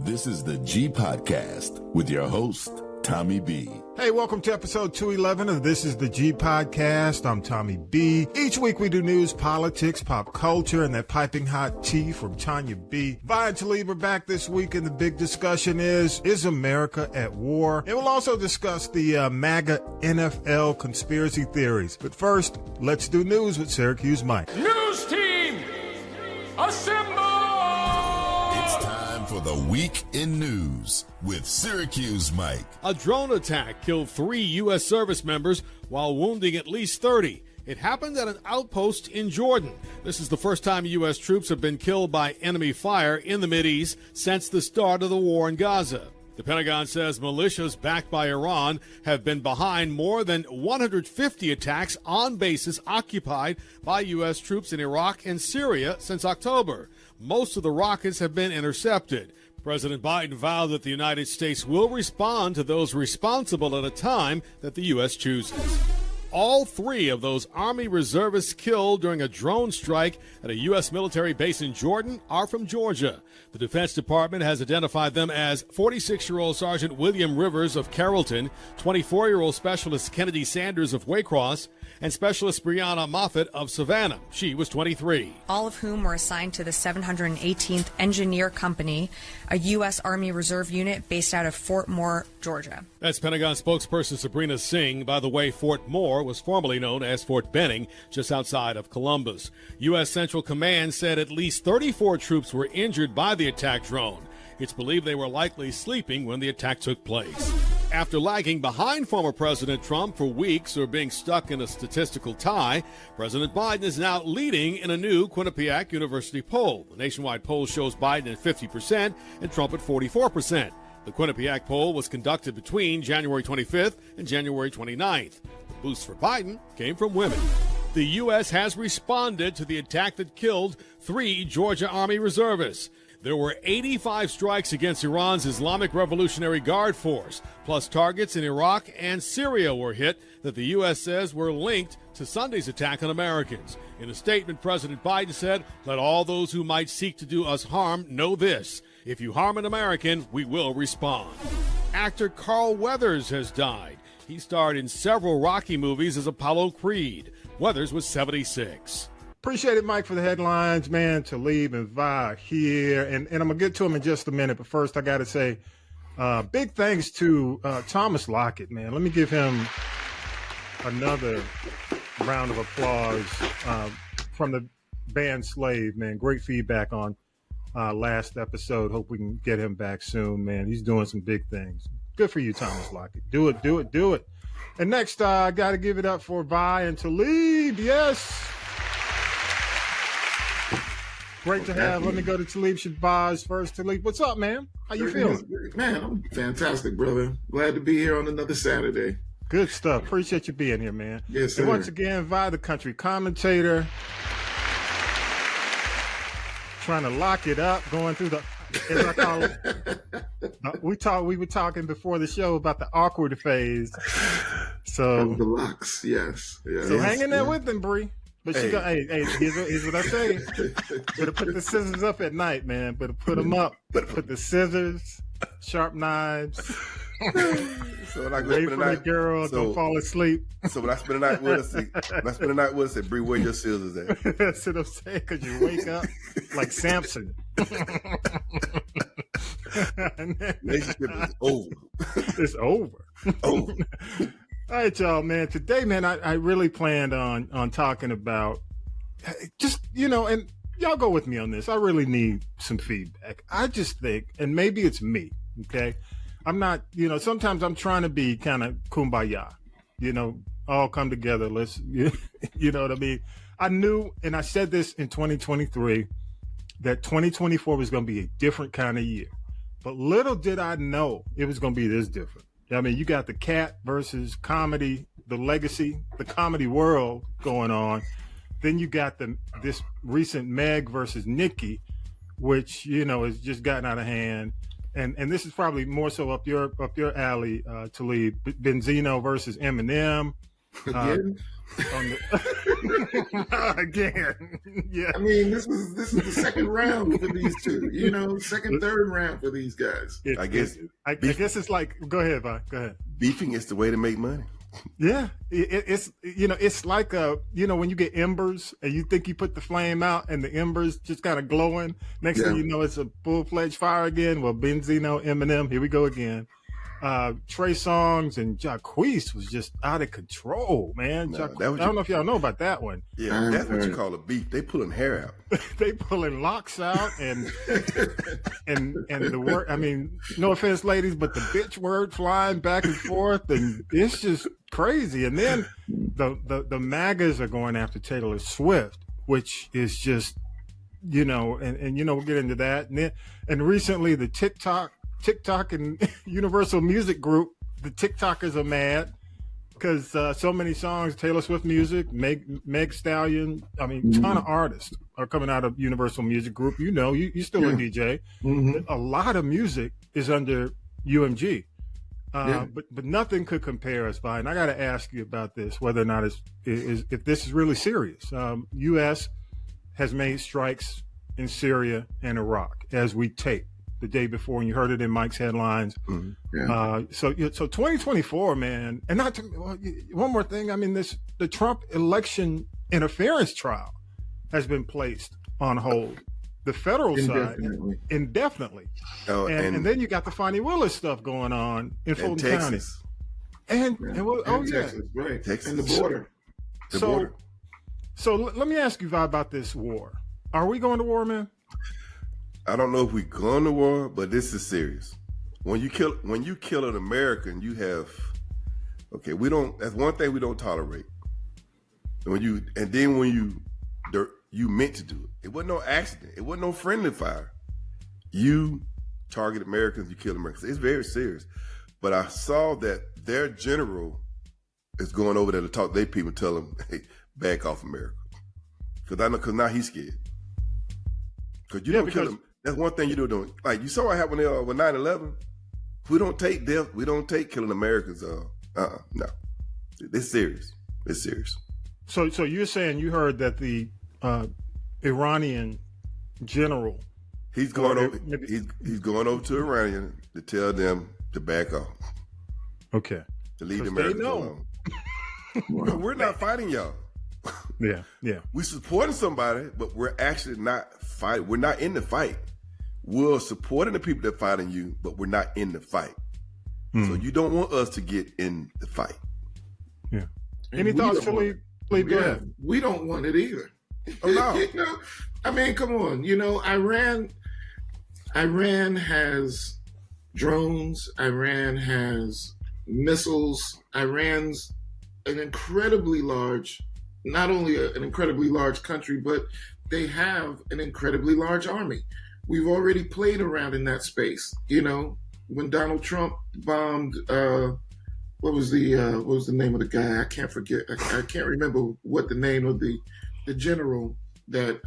This is the G Podcast with your host, Tommy B. Hey, welcome to episode 211 of This is the G Podcast. I'm Tommy B. Each week we do news, politics, pop culture, and that piping hot tea from Tanya B. Vi and Talib are back this week, and the big discussion is America at war? And we'll also discuss the MAGA NFL conspiracy theories. But first, let's do news with Syracuse Mike. News team, assemble! For the week in news with Syracuse Mike. A drone attack killed 3 U.S. service members while wounding at least 30. It happened at an outpost in Jordan. This is the first time U.S. troops have been killed by enemy fire in the Mideast since the start of the war in Gaza. The Pentagon says militias backed by Iran have been behind more than 150 attacks on bases occupied by U.S. troops in Iraq and Syria since October. Most of the rockets have been intercepted. President Biden vowed that the United States will respond to those responsible at a time that the U.S. chooses. All 3 of those Army reservists killed during a drone strike at a U.S. military base in Jordan are from Georgia. The Defense Department has identified them as 46-year-old Sergeant William Rivers of Carrollton, 24-year-old Specialist Kennedy Sanders of Waycross, and Specialist Brianna Moffett of Savannah. She was 23. All of whom were assigned to the 718th Engineer Company, a U.S. Army Reserve unit based out of Fort Moore, Georgia. That's Pentagon spokesperson Sabrina Singh. By the way, Fort Moore was formerly known as Fort Benning, just outside of Columbus. U.S. Central Command said at least 34 troops were injured by the attack drone. It's believed they were likely sleeping when the attack took place. After lagging behind former President Trump for weeks or being stuck in a statistical tie, President Biden is now leading in a new Quinnipiac University poll. The nationwide poll shows Biden at 50% and Trump at 44%. The Quinnipiac poll was conducted between January 25th and January 29th. The boost for Biden came from women. The U.S. has responded to the attack that killed 3 Georgia Army reservists. There were 85 strikes against Iran's Islamic Revolutionary Guard Force, plus targets in Iraq and Syria were hit that the U.S. says were linked to Sunday's attack on Americans. In a statement, President Biden said, "Let all those who might seek to do us harm know this. If you harm an American, we will respond." Actor Carl Weathers has died. He starred in several Rocky movies as Apollo Creed. Weathers was 76. Appreciate it, Mike, for the headlines, man. Talib and Vi here. And I'm going to get to them in just a minute. But first, I got to say, big thanks to Thomas Lockett, man. Let me give him another round of applause from the band Slave, man. Great feedback on last episode. Hope we can get him back soon, man. He's doing some big things. Good for you, Thomas Lockett. Do it, do it, do it. And next, I got to give it up for Vi and Talib. Yes. Great to have. Let me go to Talib Shabazz first. Talib, what's up, man? How you feeling? Man, I'm fantastic, brother. Glad to be here on another Saturday. Good stuff. Appreciate you being here, man. Yes, sir. And once again, Vi, the country commentator, trying to lock it up, going through the, as I call it. We were talking before the show about the awkward phase. So the locks, yes. So hang in there with them, Bree. But she go, hey, here's what I say. Better put the scissors up at night, man. Better put them up. Better put the scissors, sharp knives. So when I go wait spend for the night, the girl, don't fall asleep. So when I spend the night with her, say, Bree, where your scissors at? That's what I'm saying, because you wake up like Samson. Relationship is over. It's over. Over. All right, y'all, man. Today, man, I really planned on talking about just, and y'all go with me on this. I really need some feedback. I just think, and maybe it's me, okay? I'm not, sometimes I'm trying to be kind of kumbaya, all come together. Let's, you know what I mean? I knew, and I said this in 2023, that 2024 was going to be a different kind of year. But little did I know it was going to be this different. I mean, you got the cat versus comedy, the legacy, the comedy world going on. Then you got this recent Meg versus Nikki, which, has just gotten out of hand. And this is probably more so up your alley, Talib. Benzino versus Eminem. on the again. Yeah. I mean, this is the second round for these two. You know, second, third round for these guys. I guess it's like. Go ahead, Vi. Go ahead. beefing is the way to make money. Yeah, it's like when you get embers and you think you put the flame out and the embers just kind of glowing. Next thing you know, it's a full-fledged fire again. Well, Benzino, Eminem, here we go again. Trey Songz and Jacquees was just out of control, man. I don't know if y'all know about that one. Yeah, that's what you call a beef. They pulling hair out. They pulling locks out and the word. I mean, no offense, ladies, but the bitch word flying back and forth, and it's just crazy. And then the MAGAs are going after Taylor Swift, which is just and we'll get into that. And recently the TikTok and Universal Music Group, the TikTokers are mad because so many songs, Taylor Swift music, Meg Stallion, I mean, ton of artists are coming out of Universal Music Group. You still a DJ. A lot of music is under UMG, but nothing could compare us, Vi. And I got to ask you about this, whether or not if this is really serious. U.S. has made strikes in Syria and Iraq as we tape the day before, and you heard it in Mike's headlines. So 2024, man, and one more thing. I mean, the Trump election interference trial has been placed on hold. The federal side indefinitely. And then you got the Fonnie Willis stuff going on in Fulton County. And Texas, right? Texas. And the border. So let me ask you, Vi, about this war. Are we going to war, man? I don't know if we're going to war, but this is serious. When you kill an American, you have that's one thing we don't tolerate. And when you meant to do it. It wasn't no accident. It wasn't no friendly fire. You target Americans, you kill Americans. It's very serious. But I saw that their general is going over there to talk to their people, tell them, hey, back off America. Because now he's scared. Because you don't kill them. That's one thing you don't. Like, you saw what happened with 9/11. We don't take death. We don't take killing Americans. No. It's serious. It's serious. So you're saying you heard that the Iranian general, he's going over. He's going over to Iranian to tell them to back off. Okay. To leave the Americans alone. We're not fighting y'all. Yeah. We're supporting somebody, but we're actually not fighting. We're not in the fight. We're supporting the people that are fighting you, but we're not in the fight. So you don't want us to get in the fight. Yeah. Any thoughts, Philly? Go ahead. We don't want it either. Oh, no. I mean, come on. Iran has drones. Iran has missiles. Iran's an incredibly large, not only an incredibly large country, but they have an incredibly large army. We've already played around in that space. When Donald Trump bombed, what was the name of the guy? I can't forget. I can't remember what the name of the general that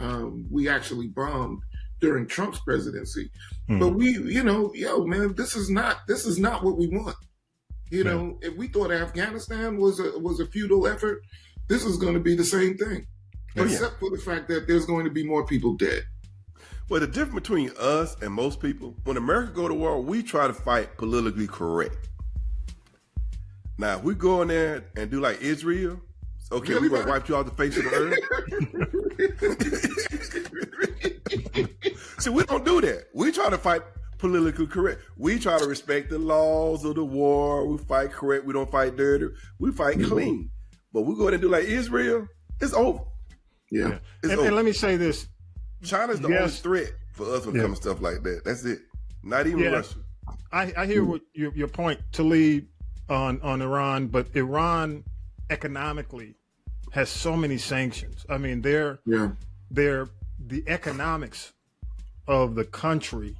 we actually bombed during Trump's presidency. But we, man, this is not what we want. If we thought Afghanistan was a futile effort, this is going to be the same thing, except for the fact that there's going to be more people dead. Well, the difference between us and most people, when America go to war, we try to fight politically correct. Now, if we go in there and do like Israel, okay, we're going to wipe you off the face of the earth. See, we don't do that. We try to fight politically correct. We try to respect the laws of the war. We fight correct. We don't fight dirty. We fight clean. But we go in and do like Israel, it's over. Yeah. And let me say this. China's the only threat for us when it comes to stuff like that. That's it. Not even Russia. I hear what your point to lead on Iran, but Iran economically has so many sanctions. I mean, they're the economics of the country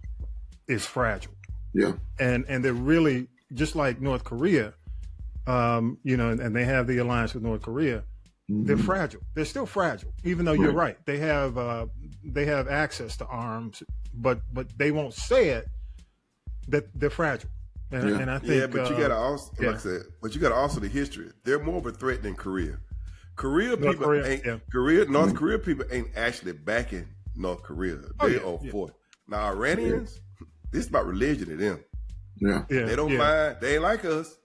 is fragile. Yeah. And they're really just like North Korea, and they have the alliance with North Korea. They're fragile. They're still fragile, even though you're right. They have access to arms, but they won't say it that they're fragile. And I think but you got to also, like I said, but you got to also the history. They're more of a threat than Korea. Korea North people Korea, ain't yeah. North Korea people ain't actually backing North Korea. They are for it. Now Iranians, this is about religion to them. Yeah. They don't mind. They ain't like us.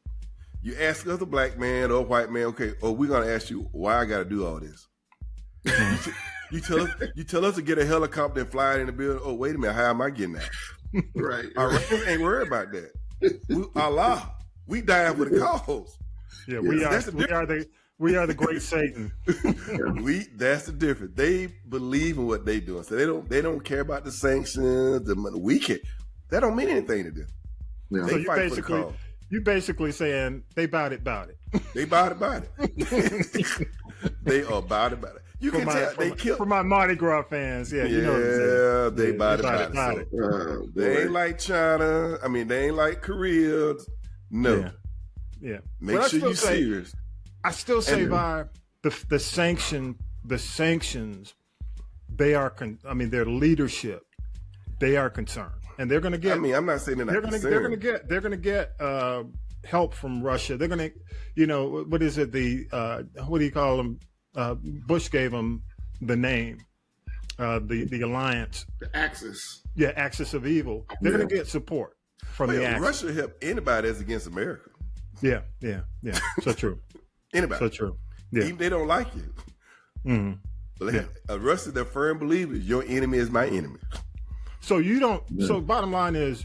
You ask us a black man or a white man, okay, we're gonna ask you why I gotta do all this. you tell us to get a helicopter and fly it in the building. Oh, wait a minute, how am I getting that? Right. Iranians ain't worried about that. Allah, we dying for the cause. Yeah, we are the great Satan. That's the difference. They believe in what they doing, so they don't care about the sanctions. The money. We can. That don't mean anything to them. Yeah. They So fight for the cause. you basically saying they about it. They about it. They are about it. You can tell they killed. For my Mardi Gras fans, yeah, you know what I'm saying. They about it. They ain't like China. I mean, they ain't like Korea. No. Yeah. Make sure you're serious. I still say, Vi, the sanctions, they are. Their leadership, they are concerned, and they're going to get. I'm not saying they're going to get help from Russia. They're going to, what is it? What do you call them? Bush gave them the name, the alliance, the Axis. Yeah, Axis of Evil. They're going to get support from the Axis. Russia help anybody that's against America. Yeah. So true. Anybody. So true. Yeah. Even they don't like you. Mm-hmm. But Russia, they're firm believers. Your enemy is my enemy. So you don't. Yeah. So bottom line is,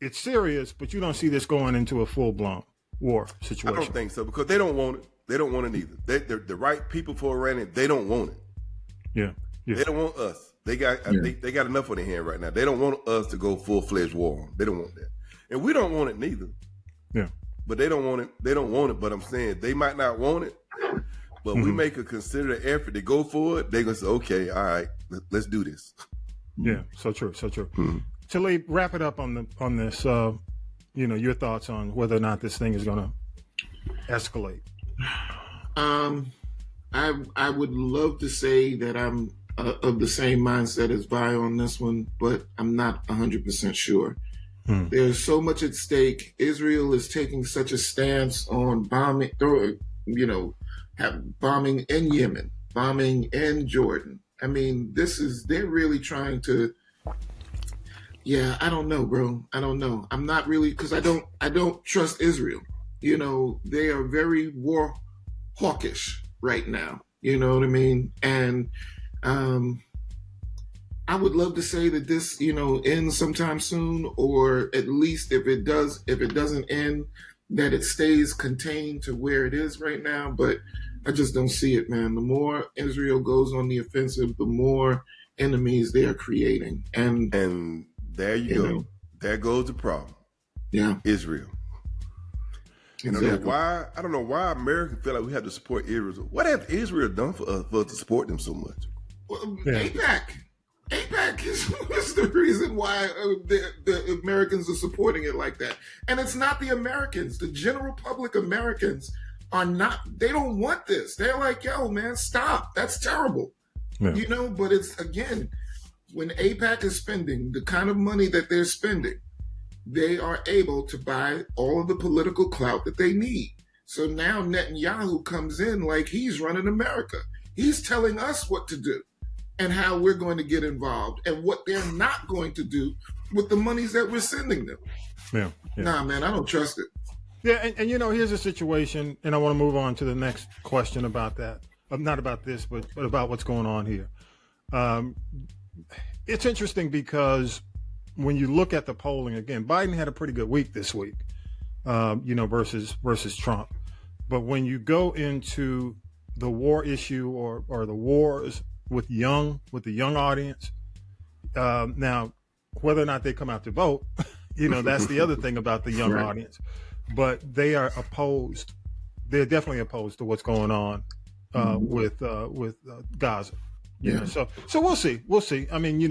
it's serious, but you don't see this going into a full blown war situation. I don't think so because they don't want it. They don't want it either. They're the right people for Iran. They don't want it. Yeah. They don't want us. They got enough on their hand right now. They don't want us to go full-fledged war. They don't want that, and we don't want it neither. Yeah. But they don't want it. They don't want it. But I'm saying they might not want it. But we make a considered effort to go for it. They're gonna say, okay, all right, let's do this. Yeah. So true. Talib, wrap it up on this. Your thoughts on whether or not this thing is gonna escalate. I would love to say that I'm of the same mindset as Vi on this one, but I'm not 100% sure. There's so much at stake. Israel is taking such a stance on bombing in Yemen, bombing in Jordan. I mean, they're really trying to. Yeah, I don't know, bro. I don't know. I'm not really, because I don't trust Israel. They are very war hawkish right now. You know what I mean? And I would love to say that this, ends sometime soon, or at least if it doesn't end, that it stays contained to where it is right now. But I just don't see it, man. The more Israel goes on the offensive, the more enemies they are creating. And there you go. There goes the problem. Yeah. Israel. Exactly. I don't know why Americans feel like we have to support Israel. What have Israel done for us to support them so much? Well, AIPAC is the reason why the Americans are supporting it like that. And it's not the Americans. The general public Americans they don't want this. They're like, yo, man, stop. That's terrible. Yeah. But it's, again, when AIPAC is spending the kind of money that they're spending, they are able to buy all of the political clout that they need. So now Netanyahu comes in like he's running America. He's telling us what to do and how we're going to get involved and what they're not going to do with the monies that we're sending them. Yeah. Nah, man, I don't trust it. Yeah, and here's a situation, and I want to move on to the next question about that. Not about this, but about what's going on here. It's interesting because when you look at the polling, again, Biden had a pretty good week this week, versus Trump. But when you go into the war issue or the wars with the young audience, now, whether or not they come out to vote, that's the other thing about the young right. audience. But they are opposed. They're definitely opposed to what's going on with Gaza. So we'll see. I mean,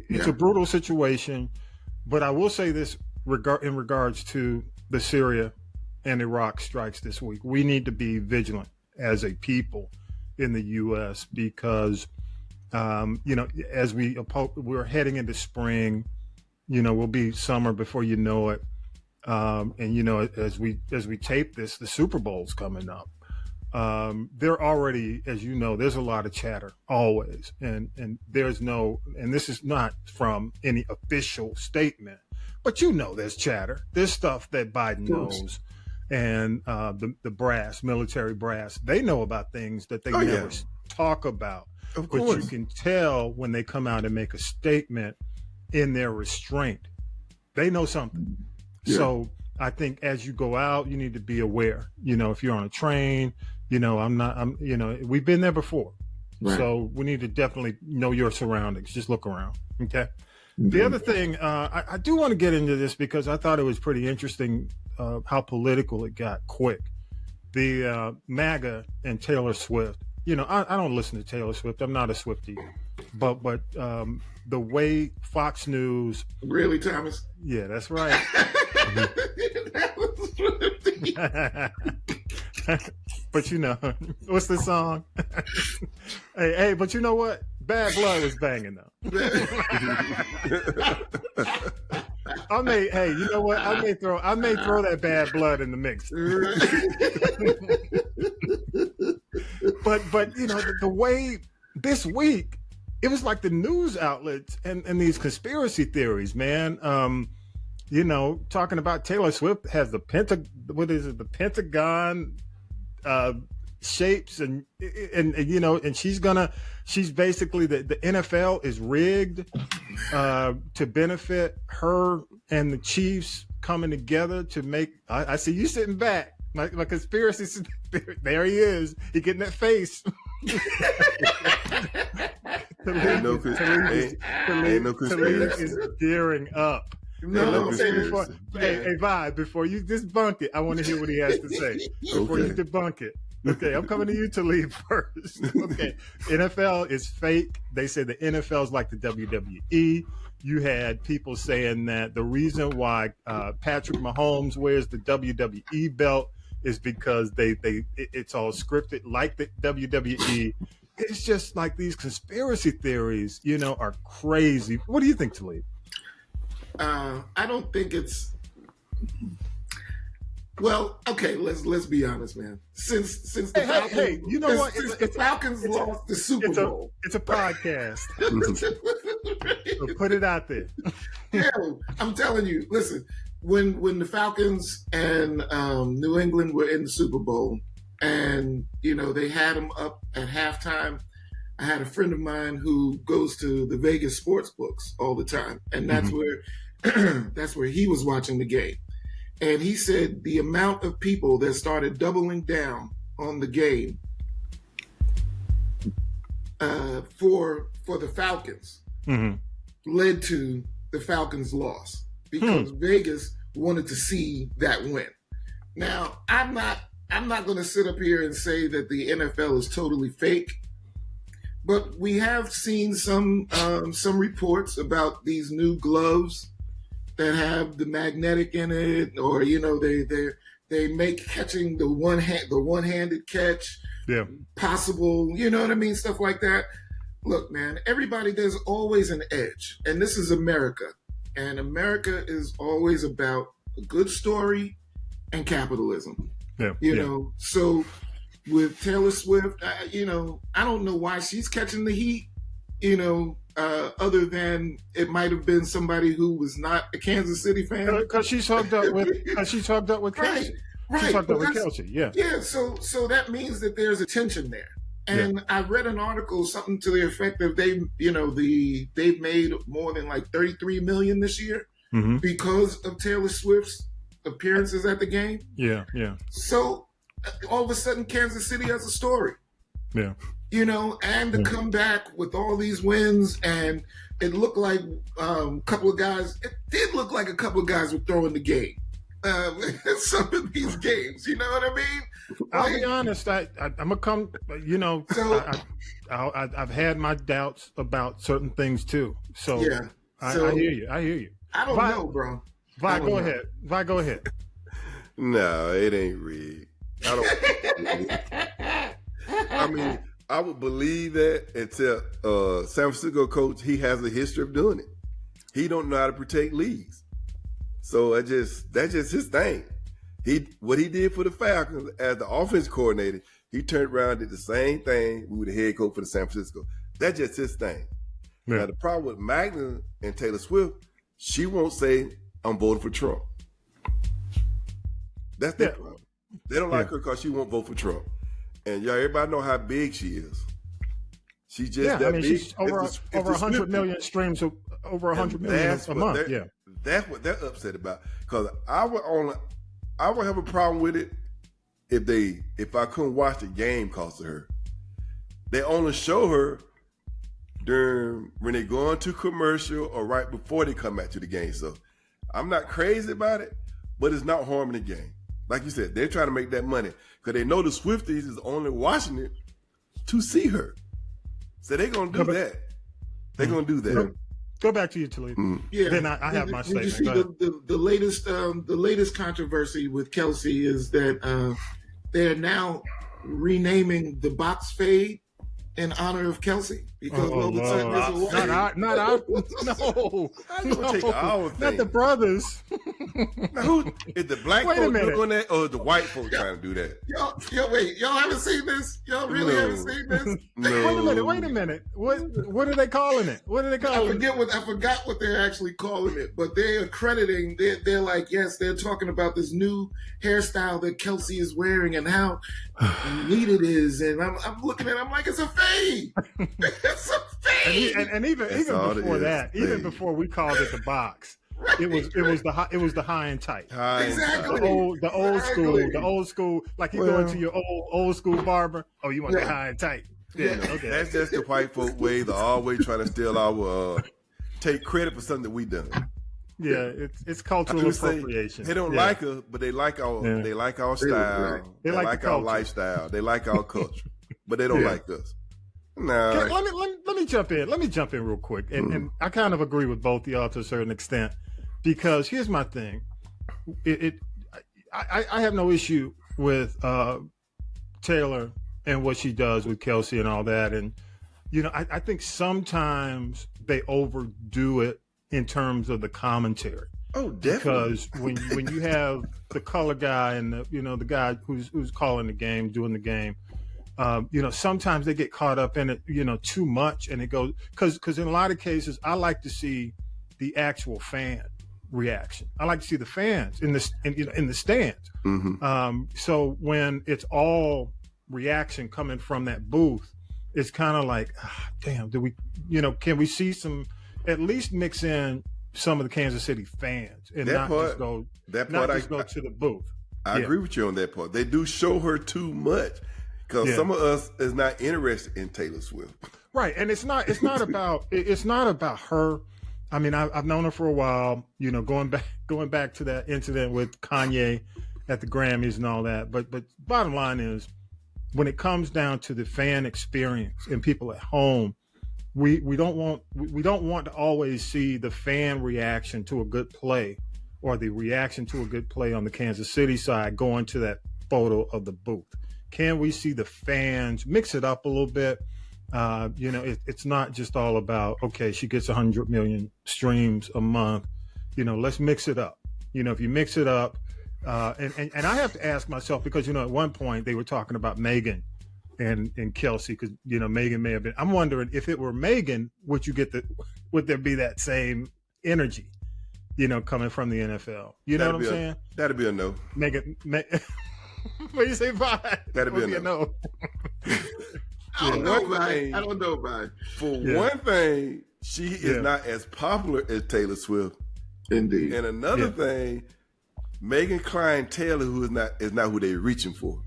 it's a brutal situation, but I will say this in regards to the Syria and Iraq strikes this week. We need to be vigilant as a people in the U.S. because, as we're heading into spring, we'll be summer before you know it. And you know, as we tape this, the Super Bowl's coming up. There already, as you know, there's a lot of chatter always, and there's no, and this is not from any official statement, but you know, there's chatter. There's stuff that Biden knows, and the brass, military brass, they know about things that they never talk about. Of But course. you can tell when they come out and make a statement in their restraint, they know something. Yeah. So I think as you go out, you need to be aware. You know, if you're on a train, you know, you know, we've been there before. Right. So we need to definitely know your surroundings. Just look around. Okay. Mm-hmm. The other thing, I do want to get into this because I thought it was pretty interesting how political it got quick. The MAGA and Taylor Swift. You know, I don't listen to Taylor Swift. I'm not a Swiftie. But the way Fox News. Really, Thomas? Yeah, that's right. That was But you know, what's the song? hey, but you know what? Bad Blood was banging though. Hey, you know what? I may throw that Bad Blood in the mix. But you know, the way this week, it was like the news outlets and these conspiracy theories, man. You know, talking about Taylor Swift has the Pentagon shapes and you know, and she's basically the NFL is rigged to benefit her and the Chiefs coming together to make. I see you sitting back, my conspiracy. There he is. He getting that face. Ain't no conspiracy. Talib is gearing up. No, Hey, Vi, before you debunk it, I want to hear what he has to say. Before you debunk it. Okay, I'm coming to you to leave first. Okay, NFL is fake. They say the NFL is like the WWE. You had people saying that the reason why Patrick Mahomes wears the WWE belt is because it's all scripted like the WWE. It's just like these conspiracy theories, you know, are crazy. What do you think, Talib? I don't think it's. Well, okay, let's be honest, man. Since the Falcons, hey, you know what? Since the Falcons lost the Super Bowl, it's a podcast. So put it out there. Yeah, I'm telling you. Listen, when the Falcons and New England were in the Super Bowl, and you know they had them up at halftime, I had a friend of mine who goes to the Vegas sports books all the time, and that's where that's where he was watching the game. And he said the amount of people that started doubling down on the game for the Falcons led to the Falcons' loss because Vegas wanted to see that win. Now, I'm not going to sit up here and say that the NFL is totally fake, but we have seen some reports about these new gloves that have the magnetic in it, or you know, they make catching the one-handed catch possible. You know what I mean? Stuff like that. Look, man, there's always an edge, and this is America, and America is always about a good story and capitalism. You know, so with Taylor Swift, you know, I don't know why she's catching the heat. You know. Other than it might have been somebody who was not a Kansas City fan, because she's hooked up with Kelsey. She's hooked up with Kelsey. Yeah. So that means that there's a tension there. And I read an article, something to the effect of they've made more than like $33 million this year because of Taylor Swift's appearances at the game. Yeah. So all of a sudden, Kansas City has a story. Yeah. You know, and to come back with all these wins, and it looked like a couple of guys. It did look like a couple of guys were throwing the game in some of these games. You know what I mean? I'll be honest. I'm gonna come. You know, so, I've had my doubts about certain things too. So yeah, I hear you. I don't know, bro. Vi, go ahead. No, it ain't rigged. I don't. I mean, I would believe that until San Francisco coach, he has a history of doing it. He don't know how to protect leads. So that's just his thing. What he did for the Falcons as the offense coordinator, he turned around and did the same thing with the head coach for the San Francisco. That's just his thing. Yeah. Now the problem with Magna and Taylor Swift, she won't say I'm voting for Trump. That's their problem. They don't like her because she won't vote for Trump. And y'all, everybody know how big she is. She's just that big. She's over 100 million streams, over 100 million a month. Yeah, that's what they're upset about. Because I would have a problem with it if I couldn't watch the game because of her. They only show her during when they go into commercial or right before they come back to the game. So I'm not crazy about it, but it's not harming the game. Like you said, they're trying to make that money because they know the Swifties is only watching it to see her. So they're going to do that. They're going to do that. Go back to you, Toledo. Yeah. Then I have my statement. You see the latest controversy with Kelsey is that they're now renaming the box fade in honor of Kelsey because all of a sudden there's a not our no, not the brothers. Now, who is the black folks doing that, or is the white folks trying to do that? Y'all haven't seen this? Y'all really haven't seen this? No. Wait a minute. What are they calling it? What are they calling it? I forgot what they're actually calling it, but they're accrediting. They're like, yes, they're talking about this new hairstyle that Kelsey is wearing and how neat it is. And I'm looking at it, I'm like, it's a fade. It's a fade. And even before that, even before we called it the box. Right, it was the high and tight. Exactly. The old school. Like you go into your old school barber. Oh, you want the high and tight? Yeah. Okay. That's just the white folk way. They're always trying to steal our take credit for something that we done. Yeah, it's cultural appropriation. They don't like us, but they like our style. They like our lifestyle. They like our culture, but they don't like us. No. Let me jump in. Let me jump in real quick, and I kind of agree with both y'all to a certain extent, because here's my thing. I have no issue with Taylor and what she does with Kelsey and all that, and I think sometimes they overdo it in terms of the commentary. Oh, definitely. Because when you have the color guy and the guy who's calling the game, doing the game. Sometimes they get caught up in it, too much, and it goes because in a lot of cases, I like to see the actual fan reaction. I like to see the fans in the stands. Mm-hmm. So when it's all reaction coming from that booth, it's kind of like, damn, can we see some, at least mix in some of the Kansas City fans and not just go to the booth. I agree with you on that part. They do show her too much. Because some of us is not interested in Taylor Swift, right? And it's not about her. I mean, I've known her for a while. Going back to that incident with Kanye at the Grammys and all that. But bottom line is, when it comes down to the fan experience and people at home, we don't want to always see the fan reaction to a good play, or the reaction to a good play on the Kansas City side going to that photo of the booth. Can we see the fans mix it up a little bit? It's not just all about, okay, she gets 100 million streams a month. Let's mix it up. If you mix it up, and I have to ask myself, because, at one point they were talking about Megan and Kelsey, because, Megan may have been. I'm wondering if it were Megan, would there be that same energy, coming from the NFL? You know what I'm saying? That'd be a no. Megan. What do you say, bye? That'd be a no. I don't know about it. For one thing, she is not as popular as Taylor Swift. Indeed. And another thing, Megan Klein-Taylor, who is not who they're reaching for.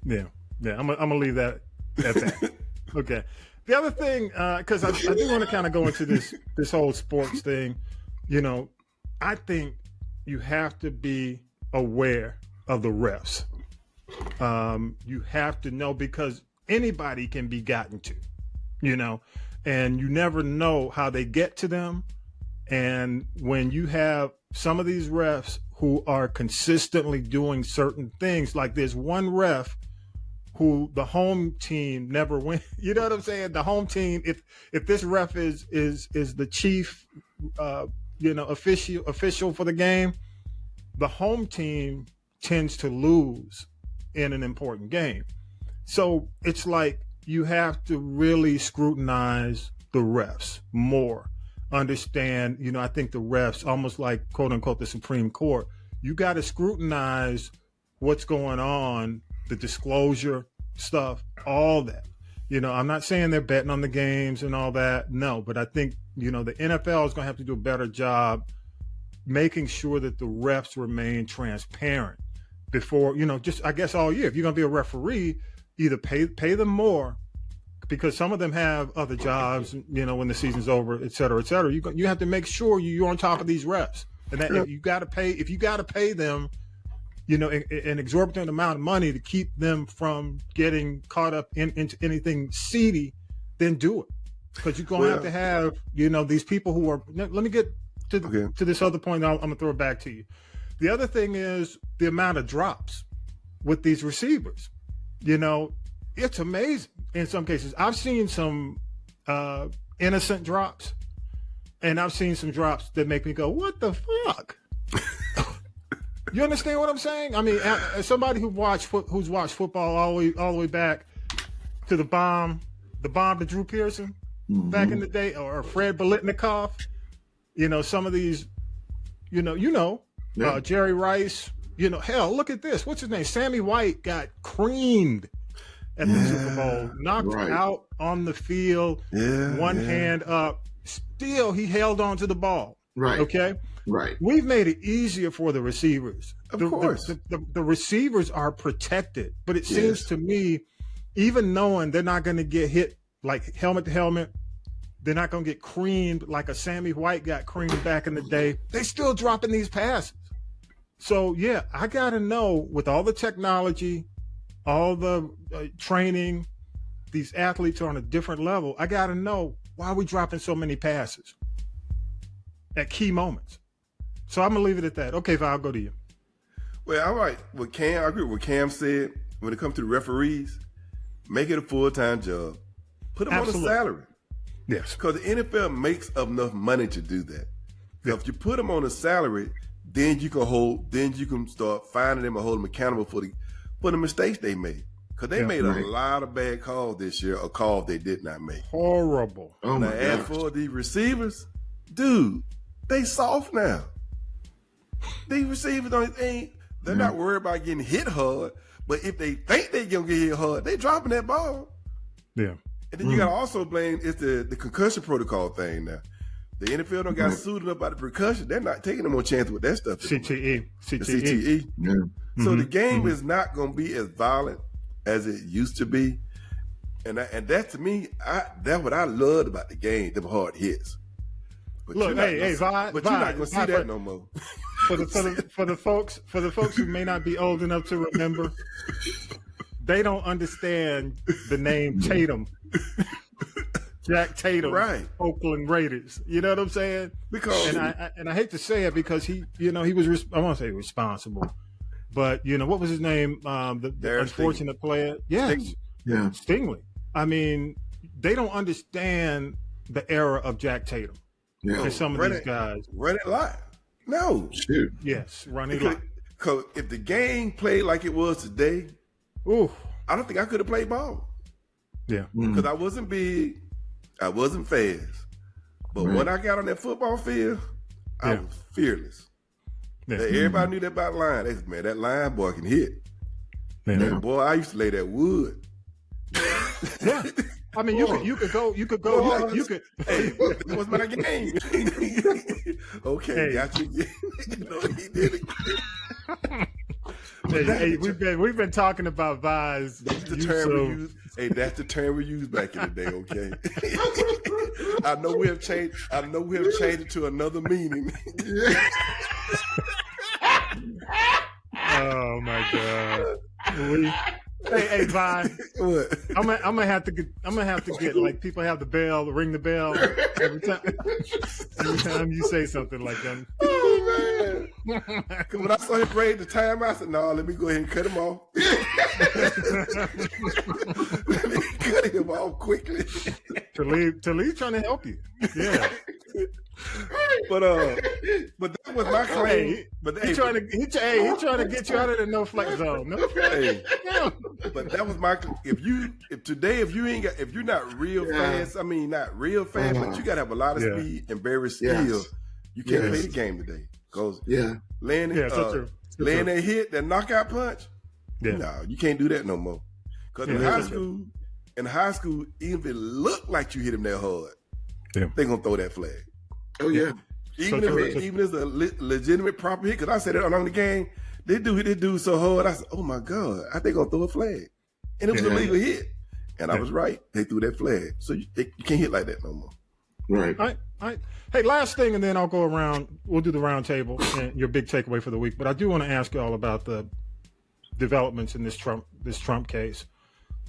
Yeah. I'm gonna leave that at that. Okay. The other thing, because I do want to kind of go into this whole sports thing. I think you have to be aware of the refs. You have to know, because anybody can be gotten to, and you never know how they get to them. And when you have some of these refs who are consistently doing certain things, like there's one ref who the home team never win. You know what I'm saying? The home team, if this ref is the chief, official for the game, the home team tends to lose in an important game. So it's like you have to really scrutinize the refs more. Understand, I think the refs, almost like quote unquote the Supreme Court, you got to scrutinize what's going on, the disclosure stuff, all that. I'm not saying they're betting on the games and all that. No, but I think, the NFL is going to have to do a better job making sure that the refs remain transparent before, just I guess all year. If you're going to be a referee, either pay them more, because some of them have other jobs, when the season's over, et cetera, et cetera. You have to make sure you're on top of these refs. And that if you got to pay them, an exorbitant amount of money to keep them from getting caught up into anything seedy, then do it. Because you're going to have, these people who are, let me get to this other point. I'm going to throw it back to you. The other thing is the amount of drops with these receivers. It's amazing in some cases. I've seen some innocent drops, and I've seen some drops that make me go, what the fuck? You understand what I'm saying? I mean, as somebody who's watched football all the way back to the bomb to Drew Pearson back in the day, or Fred Biletnikoff, some of these, Jerry Rice, hell, look at this. What's his name? Sammy White got creamed at the Super Bowl, knocked out on the field, one hand up. Still, he held on to the ball. Right. Okay. Right. We've made it easier for the receivers. Of course. The receivers are protected, but it seems to me, even knowing they're not going to get hit like helmet to helmet, they're not going to get creamed like a Sammy White got creamed back in the day, they still dropping these passes. So, I got to know, with all the technology, all the training, these athletes are on a different level. I got to know, why are we dropping so many passes at key moments? So I'm going to leave it at that. Okay, Val, I'll go to you. Well, all right. I agree with what Cam said. When it comes to the referees, make it a full-time job. Put them on a salary. Yes. Because the NFL makes enough money to do that. If you put them on a salary, then you can start finding them and hold them accountable for the mistakes they made. Because they made a lot of bad calls this year, or calls they did not make. Horrible. Oh, my God. As for the receivers, dude, they soft now. These receivers they're not worried about getting hit hard, but if they think they're going to get hit hard, they dropping that ball. Yeah. And then you got to also blame the concussion protocol thing now. The NFL don't got suited up by the percussion. They're not taking no more chances with that stuff. CTE. The CTE. Yeah. So the game is not going to be as violent as it used to be. And that, to me, that's what I loved about the game, them hard hits. But look, you're not going to see that no more. For the folks who may not be old enough to remember, they don't understand the name Tatum. Jack Tatum, right? Oakland Raiders. You know what I'm saying? Because and I hate to say it, because he was, I want to say responsible, but what was his name? The unfortunate player. Yes. Stingley. I mean, they don't understand the era of Jack Tatum. Yeah. And some of these guys run it live. No. Shoot. Yes, run it live. Because if the game played like it was today, I don't think I could have played ball. Yeah. Because I wasn't big, I wasn't fast. But when I got on that football field, I was fearless. Yeah. Everybody knew that about the line. They said, man, that line boy can hit. Yeah. Boy, I used to lay that wood. Yeah. I mean, you could go. Hey, that was my game. Okay, got you. He did it. Hey, we've been talking about Vi's. That's the term we use. Hey, that's the term we used back in the day. Okay. I know we have changed it to another meaning. Oh my God. Hey, Vi. What? I'm gonna have to get like, people have the bell, ring the bell every time you say something like that. Oh man! When I saw him break the time, I said, "No, let me go ahead and cut him off. Let me cut him off quickly." Talib trying to help you. Yeah. But that was my claim. He's trying to get you out of the no flex zone. No flex. Hey, but that was my. If you're not real fast, I mean not real fast, but you gotta have a lot of speed and very skill. You can't play the game today. Cause landing that hit, that knockout punch, no, you can't do that no more. Cause in high school, even if it looked like you hit him that hard, they're gonna throw that flag. Oh yeah. Even if it's a legitimate proper hit, because I said it on the game, they do hit this dude so hard. I said, "Oh my God, I think gonna throw a flag," and it was a legal hit, and I was right. They threw that flag, so you can't hit like that no more. Right. All right. Hey, last thing, and then I'll go around. We'll do the round table and your big takeaway for the week. But I do want to ask you all about the developments in this Trump case.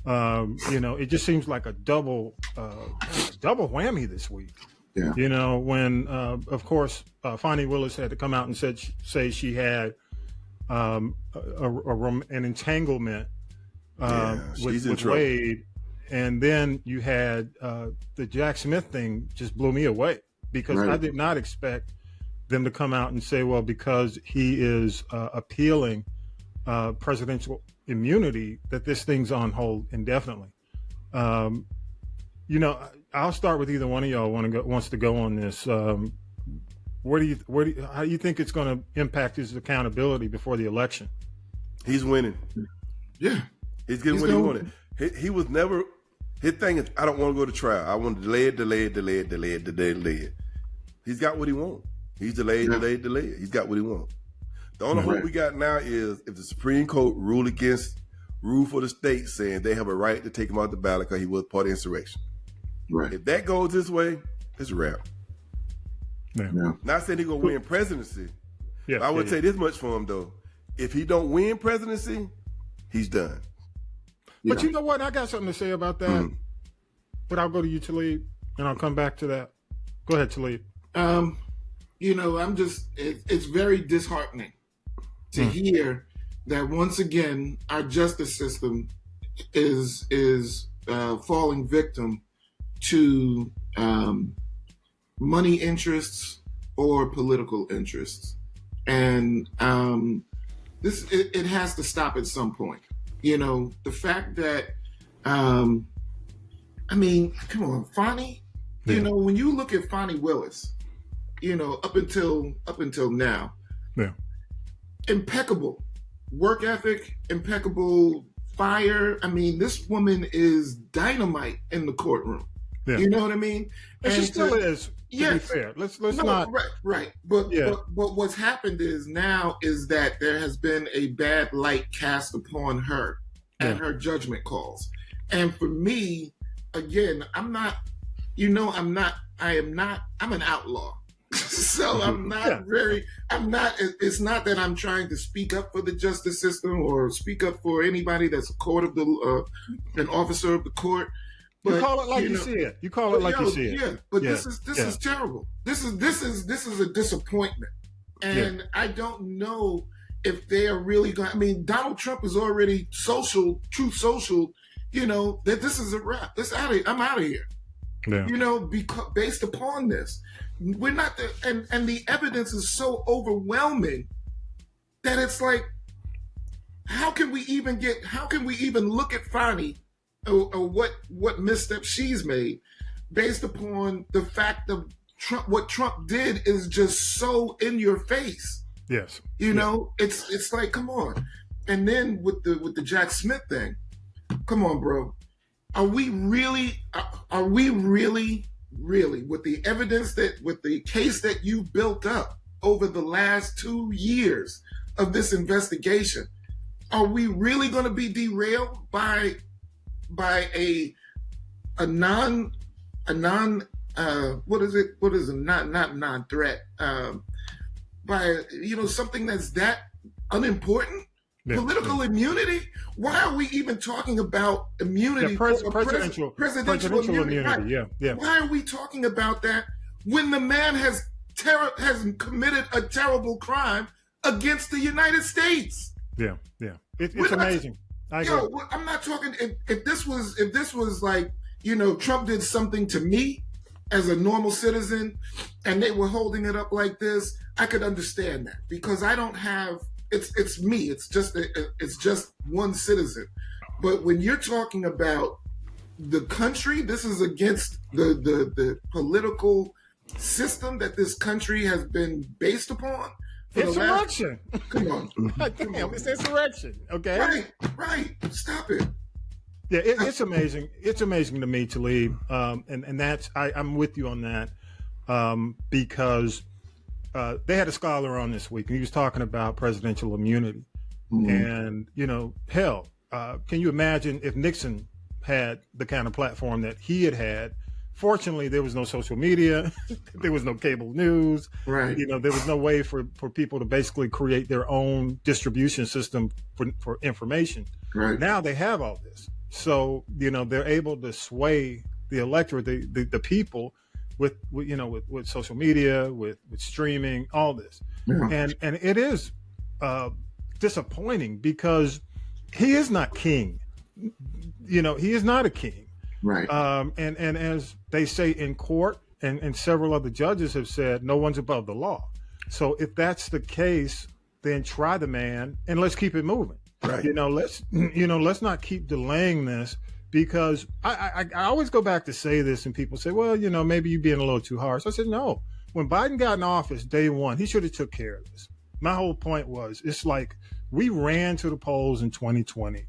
It just seems like a double whammy this week. Yeah. When of course Fonnie Willis had to come out and say she had an entanglement with Wade, and then you had the Jack Smith thing just blew me away because I did not expect them to come out and say, well, because he is appealing presidential immunity, that this thing's on hold indefinitely. I'll start with either one of y'all wants to go on this. How do you think it's going to impact his accountability before the election? He's winning. Yeah, he's getting what he wanted. He was never. His thing is, I don't want to go to trial. I want to delay it. He's got what he wants. He's delayed. He's got what he wants. The only hope we got now is if the Supreme Court rule for the state saying they have a right to take him out the ballot because he was part of insurrection. Right. If that goes this way, it's a wrap. Yeah. Not saying he's gonna win presidency. Yeah. I would say this much for him though: if he don't win presidency, he's done. But you know what? I got something to say about that. But I'll go to you, Talib, and I'll come back to that. Go ahead, Talib. It's very disheartening to hear that once again our justice system is falling victim to money interests or political interests, and it has to stop at some point. The fact that come on, Fonnie. When you look at Fonnie Willis, up until now, impeccable work ethic, impeccable fire. This woman is dynamite in the courtroom. Yeah. You know what I mean? And she still is. To be fair, let's not. Right. But what's happened is that there has been a bad light cast upon her and her judgment calls. And for me, again, I'm an outlaw. So it's not that I'm trying to speak up for the justice system or speak up for anybody that's an officer of the court. But, you call it like you see it. You call it like you see it. Yeah, but this is terrible. This is a disappointment. And I don't know if they are really going. Donald Trump is already Truth Social, that this is a wrap. I'm out of here. Yeah. Because based upon this, we're not and the evidence is so overwhelming that it's like, how can we even look at Fonnie or what misstep she's made based upon the fact of Trump? What Trump did is just so in your face. Yes. It's like, come on. And then with the Jack Smith thing, come on, bro. Are we really with the evidence with the case that you built up over the last 2 years of this investigation, are we really going to be derailed by a non what is it not non-threat by something that's that unimportant? Political immunity? Why are we even talking about immunity? Presidential immunity. Yeah. Why are we talking about that when the man has committed a terrible crime against the United States? Yeah. It's amazing. I'm not talking. If this was like Trump did something to me, as a normal citizen and they were holding it up like this, I could understand that because I don't have, it's me. It's just one citizen. But when you're talking about the country, this is against the political system that this country has been based upon. Insurrection. Come on. Damn, it's insurrection. Okay. Right. Stop it. Yeah, it's amazing. It's amazing to me, Talib, and that's I'm with you on that because they had a scholar on this week, and he was talking about presidential immunity, and hell, can you imagine if Nixon had the kind of platform that he had? Fortunately, there was no social media, there was no cable news, right? There was no way for people to basically create their own distribution system for information. Right now, they have all this. So, they're able to sway the electorate, the people with social media, with streaming, all this. Yeah. And it is disappointing because he is not king. He is not a king. Right. And as they say in court, and several other judges have said, no one's above the law. So if that's the case, then try the man and let's keep it moving. Right. Let's not keep delaying this because I always go back to say this and people say, well, maybe you're being a little too harsh. I said, no, when Biden got in office day one, he should have took care of this. My whole point was, it's like we ran to the polls in 2020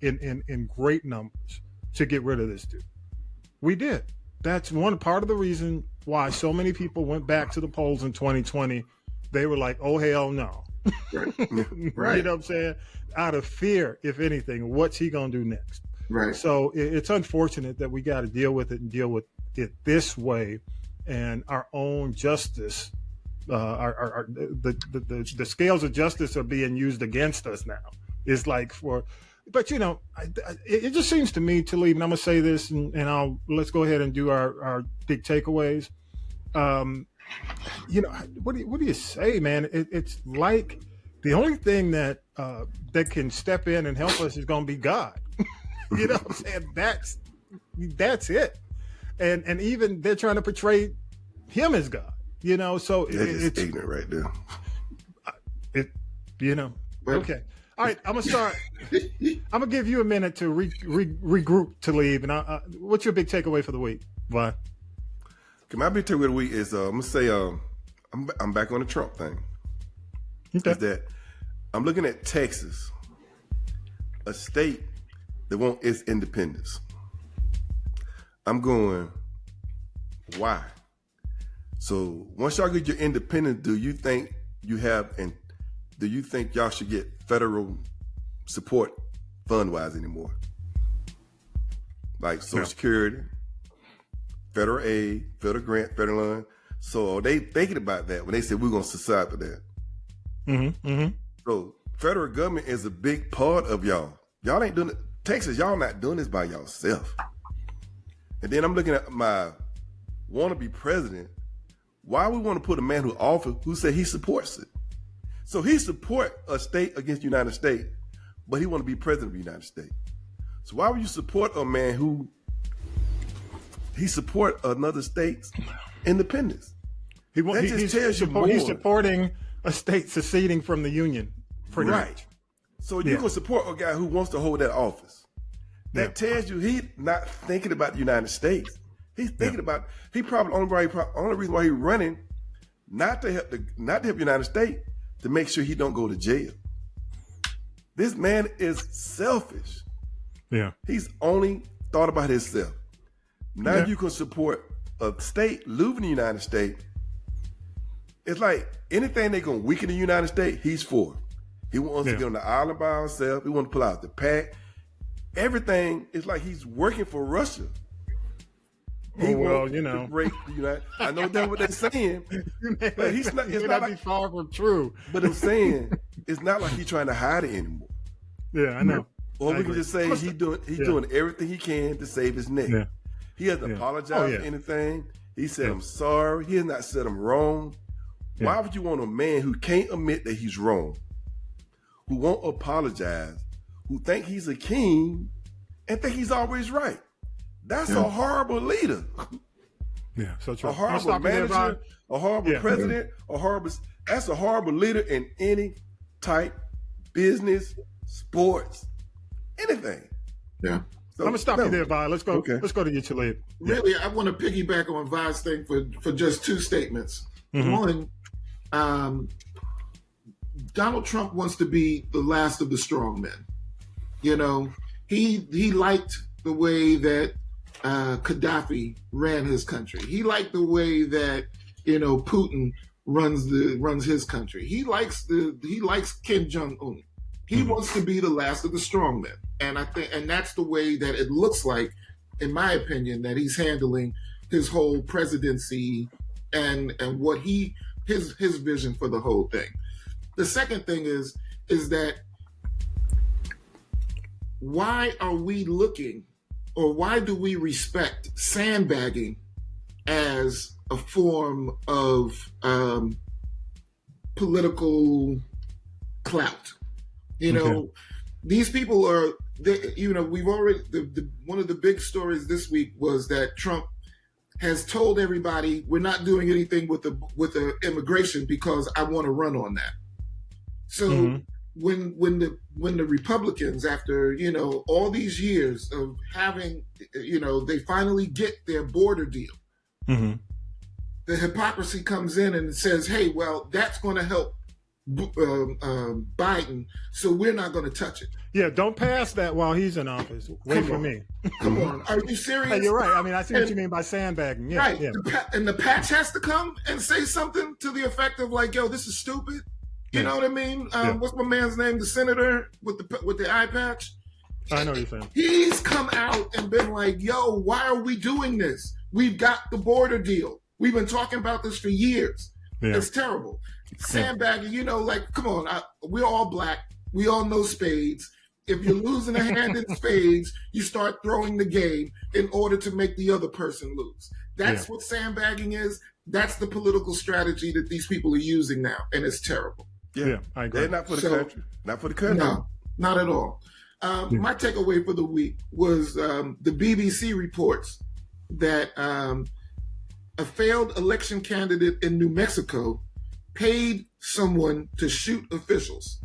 in great numbers to get rid of this dude. We did. That's one part of the reason why so many people went back to the polls in 2020. They were like, oh, hell no. Right. Right. You know what I'm saying? Out of fear, if anything, what's he going to do next? Right. So it's unfortunate that we got to deal with it and deal with it this way, and our own justice, the scales of justice are being used against us now. It's like but it just seems to me, Talib, and I'm gonna say this, and let's go ahead and do our big takeaways. What do you say, man? It's like the only thing that can step in and help us is going to be God. You know what I'm saying? That's it. And even they're trying to portray him as God. So it's ignorant right there. Okay. All right, I'm gonna start. I'm gonna give you a minute to regroup, to leave. And what's your big takeaway for the week, Vaughn? Okay, my big takeaway of the week is I'm gonna say I'm back on the Trump thing. Okay. Is that I'm looking at Texas, a state that wants its independence. I'm going, why? So once y'all get your independence, do you think y'all should get federal support fund-wise anymore? Like Social Security, federal aid, federal grant, federal loan. So are they thinking about that when they say we're going to subside for that? Mm-hmm. Mm-hmm. So federal government is a big part of y'all. Y'all ain't doing it. Texas, y'all not doing this by yourself. And then I'm looking at my wannabe president. Why we want to put a man who said he supports it? So he support a state against the United States, but he want to be president of the United States. So why would you support a man who he support another state's independence? He's supporting a state seceding from the Union, pretty much. So you're going to support a guy who wants to hold that office. That tells you he's not thinking about the United States. He's thinking about, only reason why he's running, not to help the United States, to make sure he don't go to jail. This man is selfish. Yeah. He's only thought about himself. Now you can support a state leaving the United States. It's like anything they're going to weaken the United States, he's for. He wants to get on the island by himself. He wants to pull out the pack. Everything is like he's working for Russia. He wants to break the United. I know that's what they're saying, but he's not. It's not like far from true. But I'm saying it's not like he's trying to hide it anymore. Yeah, I know. Or we can just say he's doing everything he can to save his neck. Yeah. He hasn't apologized for anything. He said, I'm sorry. He has not said I'm wrong. Yeah. Why would you want a man who can't admit that he's wrong, who won't apologize, who think he's a king and think he's always right? That's a horrible leader. Yeah, so true. A horrible manager, a horrible president, that's a horrible leader in any type, business, sports, anything. Yeah. So, I'm gonna stop you there, Vi. Let's go. Okay. Let's go to you, Talib. Really, I want to piggyback on Vi's thing for just two statements. One, Donald Trump wants to be the last of the strong men. You know, he liked the way that Gaddafi ran his country. He liked the way that Putin runs his country. He likes Kim Jong-un. He wants to be the last of the strong men. And I think, and that's the way that it looks like, in my opinion, that he's handling his whole presidency and what his vision for the whole thing. The second thing is that why are we looking, or why do we respect sandbagging as a form of political clout? These people are, we've already, one of the big stories this week was that Trump has told everybody, we're not doing anything with the immigration because I want to run on that. So when the Republicans, after all these years of having, they finally get their border deal, the hypocrisy comes in and says, hey, well, that's going to help Biden, so we're not going to touch it. Yeah, don't pass that while he's in office. Wait for me. Come on, are you serious? Hey, you're right. I mean, I see what you mean by sandbagging. Yeah, right. Yeah. And the patch has to come and say something to the effect of like, "Yo, this is stupid." You know what I mean? What's my man's name? The senator with the eye patch. I know what you're saying. He's come out and been like, "Yo, why are we doing this? We've got the border deal. We've been talking about this for years. Yeah. It's terrible." Sandbagging, like, come on, we're all black. We all know spades. If you're losing a hand in spades, you start throwing the game in order to make the other person lose. That's what sandbagging is. That's the political strategy that these people are using now, and it's terrible. Yeah, I agree. They're not for the country. Not for the country. No, not at all. My takeaway for the week was the BBC reports that a failed election candidate in New Mexico paid someone to shoot officials.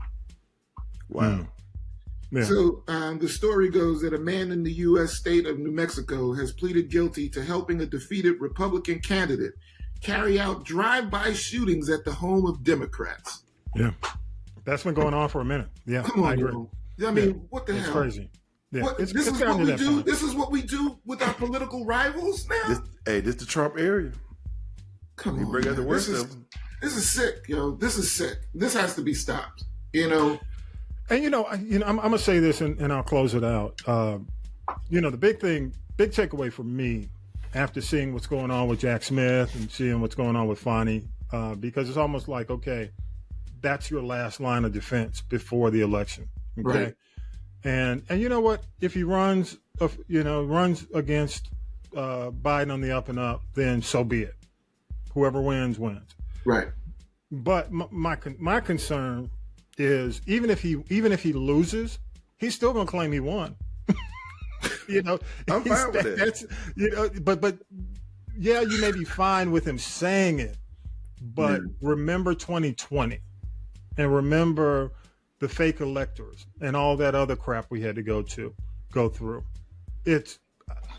Wow. Yeah. So the story goes that a man in the U.S. state of New Mexico has pleaded guilty to helping a defeated Republican candidate carry out drive-by shootings at the home of Democrats. Yeah. That's been going on for a minute. Yeah. Come on, I agree. I mean, what the hell? It's crazy. Yeah. This is what we do. This is what we do with our political rivals now. This the Trump area. Come on, bring out the worst of them. This is sick, yo. This is sick. This has to be stopped. And I'm gonna say this, and I'll close it out. The big takeaway for me, after seeing what's going on with Jack Smith and seeing what's going on with Fani, because it's almost like, okay, that's your last line of defense before the election. Okay, right. And you know what? If he runs against Biden on the up and up, then so be it. Whoever wins, wins. Right. But my concern is even if he loses, he's still going to claim he won. I'm fine with it. But yeah, you may be fine with him saying it, but remember 2020, and remember the fake electors and all that other crap we had to go through. It's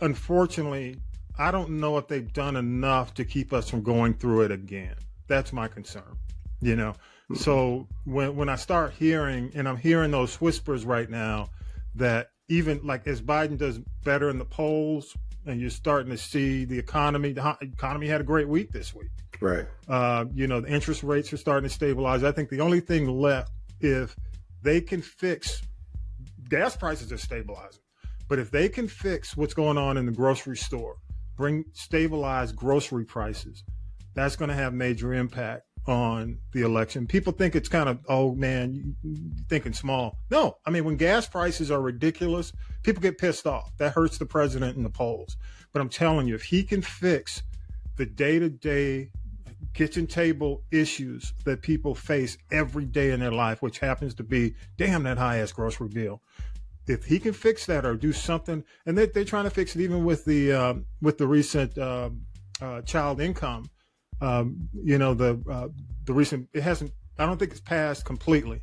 unfortunately, I don't know if they've done enough to keep us from going through it again. That's my concern, So when I start hearing, and I'm hearing those whispers right now, that even like as Biden does better in the polls, and you're starting to see the economy had a great week this week. Right. The interest rates are starting to stabilize. I think the only thing left, if they can fix, gas prices are stabilizing, but if they can fix what's going on in the grocery store, stabilize grocery prices, that's going to have major impact on the election. People think it's kind of, oh man, you thinking small. No, I mean, when gas prices are ridiculous, people get pissed off. That hurts the president in the polls. But I'm telling you, if he can fix the day-to-day kitchen table issues that people face every day in their life, which happens to be, damn, that high-ass grocery bill. If he can fix that or do something, and they're trying to fix it even with the recent child income, the recent, it hasn't, I don't think it's passed completely.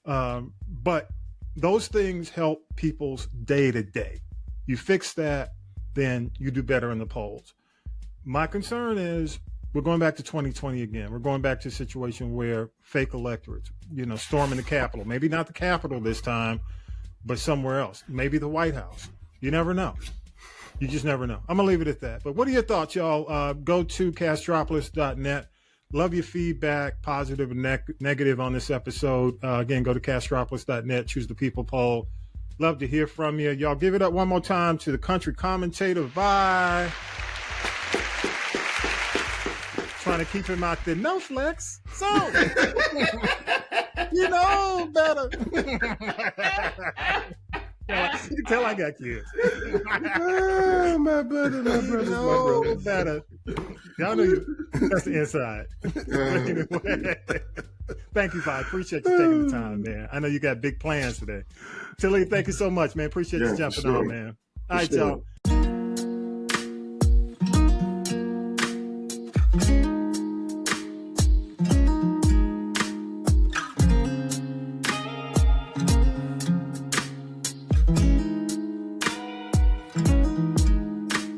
But those things help people's day to day. You fix that, then you do better in the polls. My concern is we're going back to 2020 again. We're going back to a situation where fake electorates, storming the Capitol. Maybe not the Capitol this time, but somewhere else. Maybe the White House. You never know. You just never know. I'm going to leave it at that. But what are your thoughts, y'all? Go to castropolis.net. Love your feedback, positive and negative on this episode. Again, go to castropolis.net, choose the people poll. Love to hear from you. Y'all give it up one more time to the country commentator, Vi. Trying to keep him out there. No flex. So, you know better. You can tell I got kids. My brother. No better. Y'all know that's the inside. Anyway, thank you, Vi. Appreciate you taking the time, man. I know you got big plans today. Tilly, thank you so much, man. Appreciate you jumping on, man. All right, y'all.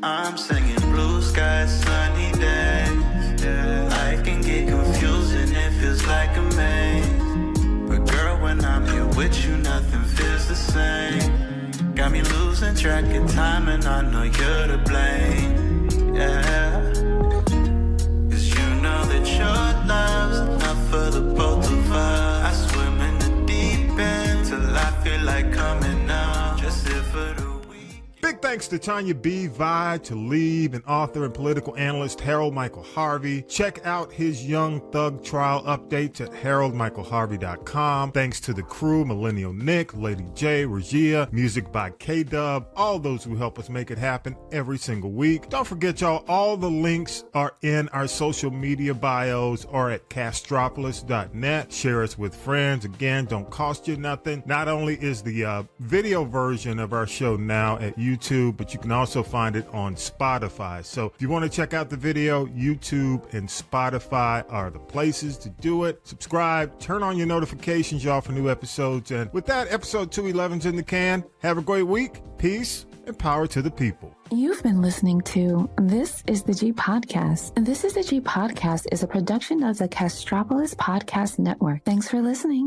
I'm singing blue skies, sunny days. Yeah. Life can get confusing, it feels like a maze. But girl, when I'm here with you, nothing feels the same. Got me losing track of time, and I know you're to blame. Yeah. 'Cause you know that your love's enough for the both of us. I swim in the deep end till I feel like coming up. Just here for the Big thanks to Tanya B., Vi, Talib, and author and political analyst Harold Michael Harvey. Check out his Young Thug trial updates at haroldmichaelharvey.com. Thanks to the crew, Millennial Nick, Lady J, Regia, music by K-Dub, all those who help us make it happen every single week. Don't forget, y'all, all the links are in our social media bios or at castropolis.net. Share us with friends. Again, don't cost you nothing. Not only is the video version of our show now at YouTube, but you can also find it on Spotify. So if you want to check out the video, YouTube and Spotify are the places to do it. Subscribe, turn on your notifications, y'all, for new episodes. And with that, episode 211's in the can. Have a great week. Peace and power to the people. You've been listening to This is the G Podcast. This is the G Podcast is a production of the Castropolis Podcast Network. Thanks for listening.